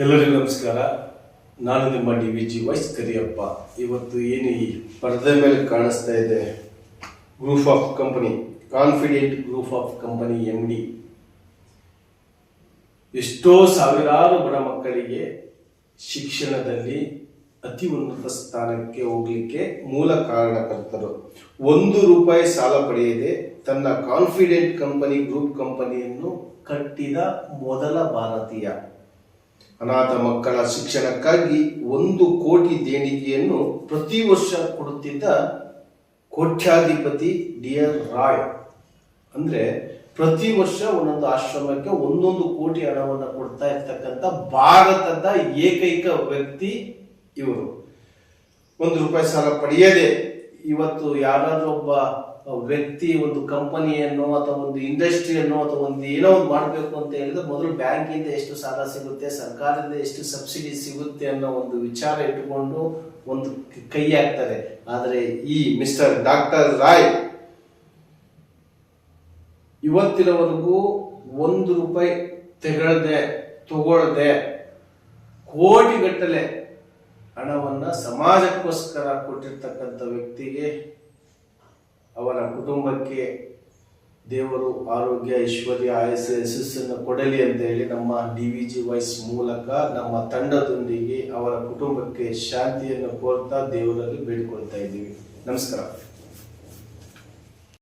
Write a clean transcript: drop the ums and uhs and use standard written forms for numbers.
ಎಲ್ಲರಿಗೂ ನಮಸ್ಕಾರ. ನಾನು ನಿಮ್ಮ DVG ವಾಯ್ಸ್ ಕರಿಯಪ್ಪ. ಇವತ್ತು ಏನು ಈ ಪರದೆ ಮೇಲೆ ಕಾಣಿಸ್ತಾ ಇದೆ, group of company, confident group of company MD ಎಷ್ಟೋ ಸಾವಿರಾರು ಬಡ ಮಕ್ಕಳಿಗೆ ಶಿಕ್ಷಣದಲ್ಲಿ ಅತಿ ಉನ್ನತ ಸ್ಥಾನಕ್ಕೆ ಹೋಗ್ಲಿಕ್ಕೆ ಮೂಲ ಕಾರಣಕರ್ತರು. ₹1 ಸಾಲ ಪಡೆಯದೆ ತನ್ನ ಕಾನ್ಫಿಡೆಂಟ್ ಕಂಪನಿ ಗ್ರೂಪ್ ಕಂಪನಿಯನ್ನು ಕಟ್ಟಿದ ಮೊದಲ ಭಾರತೀಯ. ಅನಾಥ ಮಕ್ಕಳ ಶಿಕ್ಷಣಕ್ಕಾಗಿ 1 ಕೋಟಿ ದೇಣಿಗೆಯನ್ನು ಪ್ರತಿ ವರ್ಷ ಕೊಡುತ್ತಿದ್ದ ಕೋಟ್ಯಾಧಿಪತಿ DR ರಾಯ್. ಅಂದ್ರೆ ಪ್ರತಿ ವರ್ಷ ಒಂದೊಂದು ಆಶ್ರಮಕ್ಕೆ 1 ಕೋಟಿ ಹಣವನ್ನು ಕೊಡ್ತಾ ಇರ್ತಕ್ಕಂಥ ಭಾರತದ ಏಕೈಕ ವ್ಯಕ್ತಿ ಇವರು. ₹1 ಸಾಲ ಪಡೆಯದೆ ಇವತ್ತು ಯಾರಾದ್ರೂ ಒಬ್ಬ ವ್ಯಕ್ತಿ ಒಂದು ಕಂಪನಿಯನ್ನು ಅಥವಾ ಒಂದು ಇಂಡಸ್ಟ್ರಿಯನ್ನು ಅಥವಾ ಒಂದು ಏನೋ ಒಂದು ಮಾಡಬೇಕು ಅಂತ ಹೇಳಿದ್ರೆ ಮೊದಲು ಬ್ಯಾಂಕಿಂದ ಎಷ್ಟು ಸಾಲ ಸಿಗುತ್ತೆ, ಸರ್ಕಾರದಿಂದ ಎಷ್ಟು ಸಬ್ಸಿಡಿ ಸಿಗುತ್ತೆ ಅನ್ನೋ ಒಂದು ವಿಚಾರ ಇಟ್ಟುಕೊಂಡು ಒಂದು ಕೈ ಹಾಕ್ತಾರೆ. ಆದರೆ ಈ ಮಿಸ್ಟರ್ ಡಾಕ್ಟರ್ ರಾಯ್ ಇವತ್ತಿನವರೆಗೂ ₹1 ತಗೊಳ್ಳದೆ ಕೋಟಿಗಟ್ಟಲೆ ಹಣವನ್ನ ಸಮಾಜಕ್ಕೋಸ್ಕರ ಕೊಟ್ಟಿರ್ತಕ್ಕಂಥ ವ್ಯಕ್ತಿಗೆ, ಅವರ ಕುಟುಂಬಕ್ಕೆ ದೇವರು ಆರೋಗ್ಯ, ಐಶ್ವರ್ಯ, ಆಯಸ್ಸು, ಯಶಸ್ಸನ್ನು ಕೊಡಲಿ ಅಂತ ಹೇಳಿ ನಮ್ಮ DVG ವಾಯ್ಸ್ ಮೂಲಕ ನಮ್ಮ ತಂಡದೊಂದಿಗೆ ಅವರ ಕುಟುಂಬಕ್ಕೆ ಶಾಂತಿಯನ್ನು ಕೋರ್ತಾ ದೇವರಲ್ಲಿ ಬೇಡಿಕೊಳ್ತಾ ಇದ್ದೀವಿ. ನಮಸ್ಕಾರ.